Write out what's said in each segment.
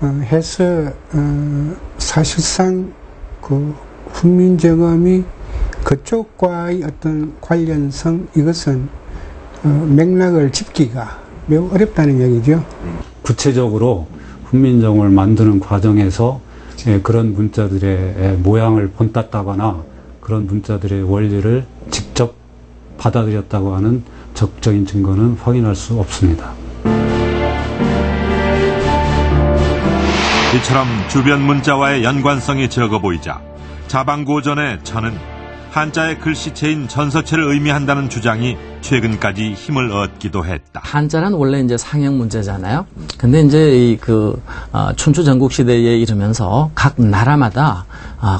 해서 사실상 그 훈민정음이 그쪽과의 어떤 관련성, 이것은 맥락을 짚기가 매우 어렵다는 얘기죠. 구체적으로 훈민정음을 만드는 과정에서 그런 문자들의 모양을 본땄다거나 그런 문자들의 원리를 직접 받아들였다고 하는 적극적인 증거는 확인할 수 없습니다. 이처럼 주변 문자와의 연관성이 적어 보이자 자방고전의 전은 한자의 글씨체인 전서체를 의미한다는 주장이 최근까지 힘을 얻기도 했다. 한자는 원래 이제 상형 문자잖아요. 근데 이제 춘추 전국 시대에 이르면서 각 나라마다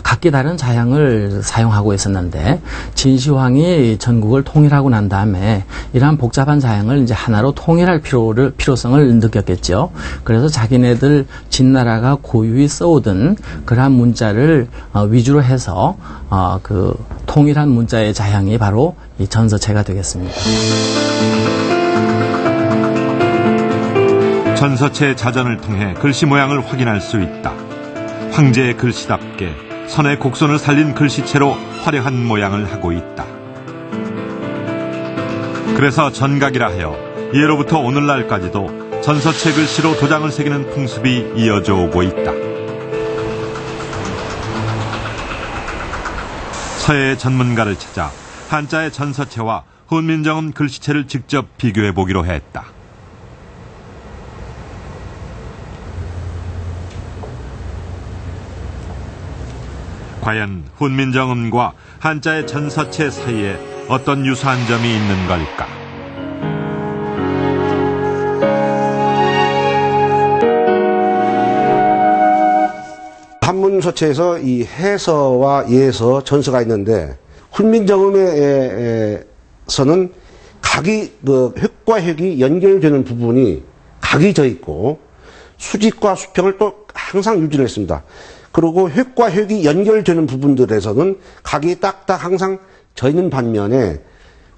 각기 다른 자형을 사용하고 있었는데 진시황이 전국을 통일하고 난 다음에 이러한 복잡한 자형을 이제 하나로 통일할 필요성을 느꼈겠죠. 그래서 자기네들 진나라가 고유히 써오던 그러한 문자를 위주로 해서 그 통일한 문자의 자형이 바로 이 전서체가 되겠습니다. 전서체 자전을 통해 글씨 모양을 확인할 수 있다. 황제의 글씨답게 선의 곡선을 살린 글씨체로 화려한 모양을 하고 있다. 그래서 전각이라 하여 예로부터 오늘날까지도 전서체 글씨로 도장을 새기는 풍습이 이어져 오고 있다. 서예의 전문가를 찾아 한자의 전서체와 훈민정음 글씨체를 직접 비교해 보기로 했다. 과연 훈민정음과 한자의 전서체 사이에 어떤 유사한 점이 있는 걸까? 한문서체에서 이 해서와 예서, 전서가 있는데 훈민정음에서는 각이 획과 획이 연결되는 부분이 각이 져 있고 수직과 수평을 또 항상 유지를 했습니다. 그리고 획과 획이 연결되는 부분들에서는 각이 딱딱 항상 져 있는 반면에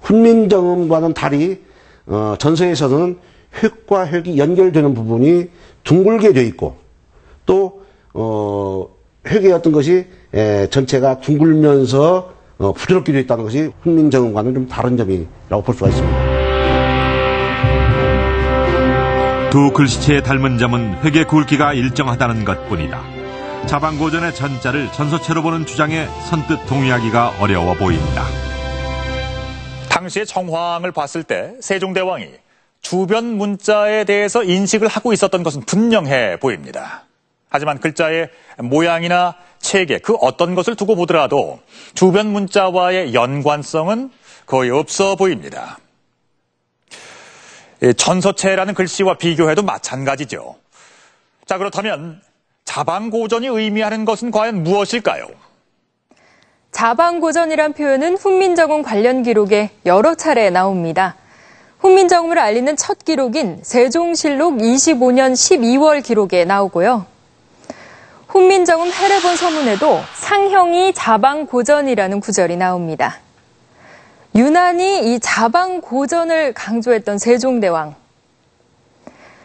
훈민정음과는 달리 전서에서는 획과 획이 연결되는 부분이 둥글게 되어 있고 또 획의 어떤 것이 전체가 둥글면서 부드럽게 되어 있다는 것이 훈민정음과는 좀 다른 점이라고 볼 수가 있습니다. 두 글씨체의 닮은 점은 획의 굵기가 일정하다는 것뿐이다. 자방고전의 전자를 전서체로 보는 주장에 선뜻 동의하기가 어려워 보인다. 당시의 정황을 봤을 때 세종대왕이 주변 문자에 대해서 인식을 하고 있었던 것은 분명해 보입니다. 하지만 글자의 모양이나 체계 그 어떤 것을 두고 보더라도 주변 문자와의 연관성은 거의 없어 보입니다. 전서체라는 글씨와 비교해도 마찬가지죠. 자, 그렇다면 자방고전이 의미하는 것은 과연 무엇일까요? 자방고전이란 표현은 훈민정음 관련 기록에 여러 차례 나옵니다. 훈민정음을 알리는 첫 기록인 세종실록 25년 12월 기록에 나오고요. 훈민정음 해례본 서문에도 상형이 자방고전이라는 구절이 나옵니다. 유난히 이 자방고전을 강조했던 세종대왕.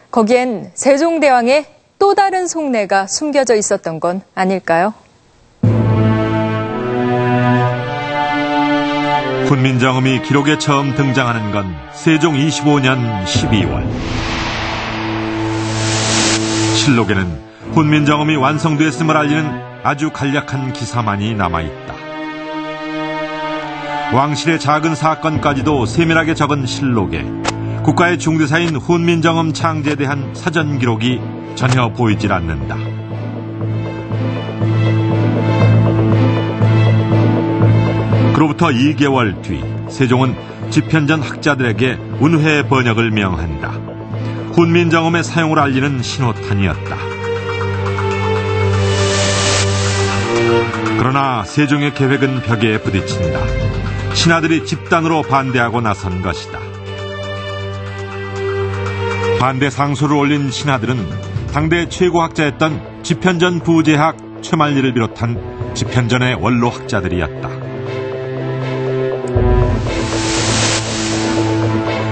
거기엔 세종대왕의 또 다른 속내가 숨겨져 있었던 건 아닐까요? 훈민정음이 기록에 처음 등장하는 건 세종 25년 12월. 실록에는 훈민정음이 완성됐음을 알리는 아주 간략한 기사만이 남아있다. 왕실의 작은 사건까지도 세밀하게 적은 실록에 국가의 중대사인 훈민정음 창제에 대한 사전 기록이 전혀 보이질 않는다. 그로부터 2개월 뒤 세종은 집현전 학자들에게 운회 번역을 명한다. 훈민정음의 사용을 알리는 신호탄이었다. 그러나 세종의 계획은 벽에 부딪힌다. 신하들이 집단으로 반대하고 나선 것이다. 반대 상소를 올린 신하들은 당대 최고학자였던 집현전 부재학 최만리를 비롯한 집현전의 원로 학자들이었다.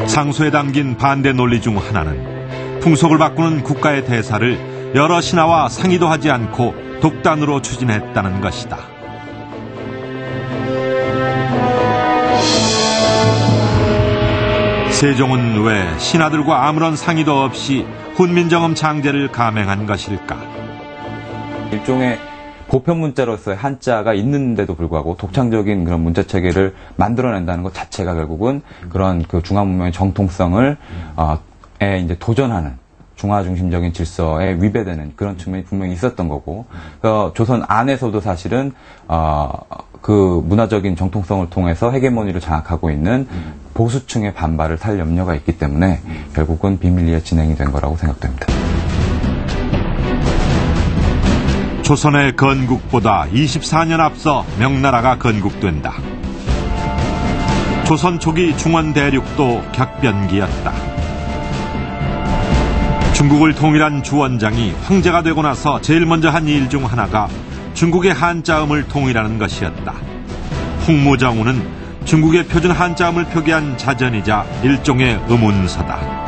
상소에 담긴 반대 논리 중 하나는 풍속을 바꾸는 국가의 대사를 여러 신하와 상의도 하지 않고 독단으로 추진했다는 것이다. 세종은 왜 신하들과 아무런 상의도 없이 훈민정음 창제를 감행한 것일까? 일종의 보편 문자로서의 한자가 있는데도 불구하고 독창적인 그런 문자 체계를 만들어낸다는 것 자체가 결국은 그런 그 중화 문명의 정통성을 이제 도전하는 중화 중심적인 질서에 위배되는 그런 측면이 분명히 있었던 거고, 조선 안에서도 사실은 그 문화적인 정통성을 통해서 헤게모니를 장악하고 있는 보수층의 반발을 살 염려가 있기 때문에 결국은 비밀리에 진행이 된 거라고 생각됩니다. 조선의 건국보다 24년 앞서 명나라가 건국된다. 조선 초기 중원 대륙도 격변기였다. 중국을 통일한 주원장이 황제가 되고 나서 제일 먼저 한 일 중 하나가 중국의 한자음을 통일하는 것이었다. 홍무정우는 중국의 표준 한자음을 표기한 자전이자 일종의 의문서다.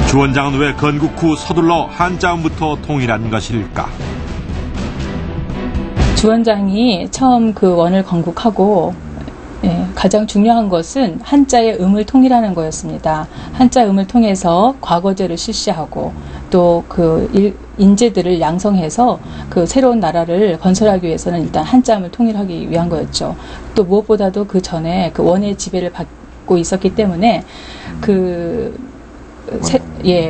주원장은 왜 건국 후 서둘러 한자음부터 통일한 것일까? 주원장이 처음 그 원을 건국하고 가장 중요한 것은 한자의 음을 통일하는 거였습니다. 한자 음을 통해서 과거제를 실시하고 또 그 인재들을 양성해서 그 새로운 나라를 건설하기 위해서는 일단 한자음을 통일하기 위한 거였죠. 또 무엇보다도 그 전에 그 원의 지배를 받고 있었기 때문에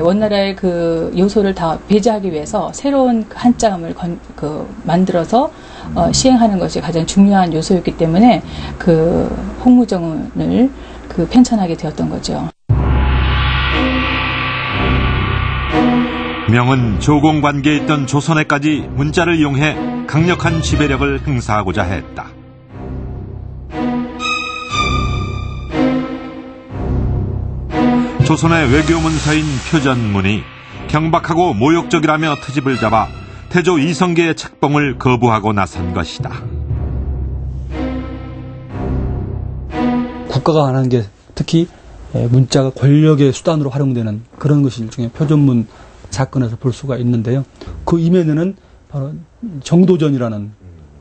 원나라의 그 요소를 다 배제하기 위해서 새로운 한자음을 만들어서 시행하는 것이 가장 중요한 요소였기 때문에 그 홍무정운을 편찬하게 되었던 거죠. 명은 조공 관계에 있던 조선에까지 문자를 이용해 강력한 지배력을 행사하고자 했다. 조선의 외교 문서인 표전문이 경박하고 모욕적이라며 트집을 잡아 태조 이성계의 책봉을 거부하고 나선 것이다. 국가가 하는 게 특히 문자가 권력의 수단으로 활용되는 그런 것이 일종의 표전문 사건에서 볼 수가 있는데요. 그 이면에는 바로 정도전이라는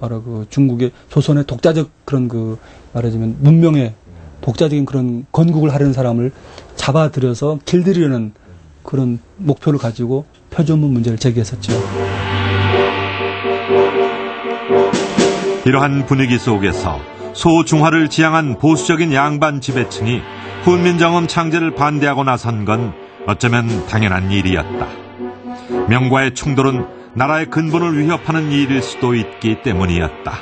바로 그 중국의 조선의 독자적 그런 그 말하자면 문명의 독자적인 그런 건국을 하려는 사람을 잡아들여서 길들이려는 그런 목표를 가지고 표전문 문제를 제기했었죠. 이러한 분위기 속에서 소중화를 지향한 보수적인 양반 지배층이 훈민정음 창제를 반대하고 나선 건 어쩌면 당연한 일이었다. 명과의 충돌은 나라의 근본을 위협하는 일일 수도 있기 때문이었다.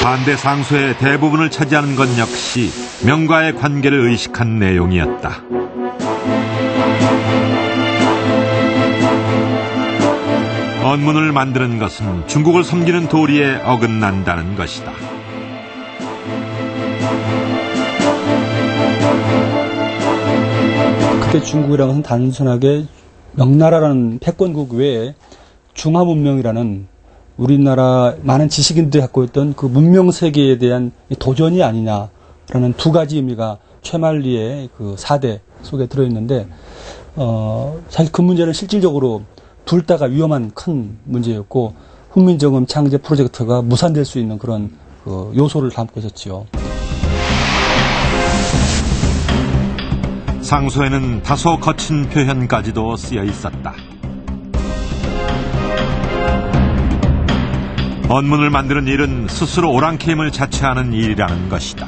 반대 상소의 대부분을 차지하는 것 역시 명과의 관계를 의식한 내용이었다. 언문을 만드는 것은 중국을 섬기는 도리에 어긋난다는 것이다. 그때 중국이라는 것은 단순하게 명나라라는 패권국 외에 중화문명이라는 우리나라 많은 지식인들이 갖고 있던 그 문명 세계에 대한 도전이 아니냐라는 두 가지 의미가 최만리의 그 4대 속에 들어있는데, 사실 그 문제는 실질적으로 둘 다가 위험한 큰 문제였고, 훈민정음 창제 프로젝트가 무산될 수 있는 그런 그 요소를 담고 있었지요. 상소에는 다소 거친 표현까지도 쓰여 있었다. 언문을 만드는 일은 스스로 오랑캐임을 자처하는 일이라는 것이다.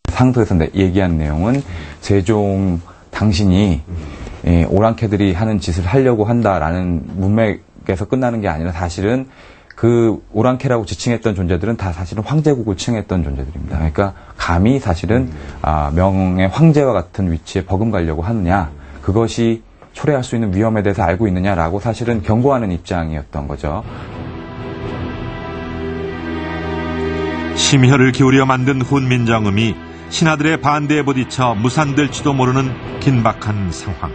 상소에서 얘기한 내용은 세종 당신이 오랑캐들이 하는 짓을 하려고 한다라는 문맥에서 끝나는 게 아니라 사실은 그 오랑캐라고 지칭했던 존재들은 다 사실은 황제국을 칭했던 존재들입니다. 그러니까 감히 사실은 명의 황제와 같은 위치에 버금가려고 하느냐, 그것이 초래할 수 있는 위험에 대해서 알고 있느냐라고 사실은 경고하는 입장이었던 거죠. 심혈을 기울여 만든 훈민정음이 신하들의 반대에 부딪혀 무산될지도 모르는 긴박한 상황.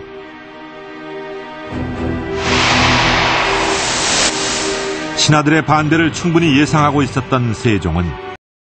신하들의 반대를 충분히 예상하고 있었던 세종은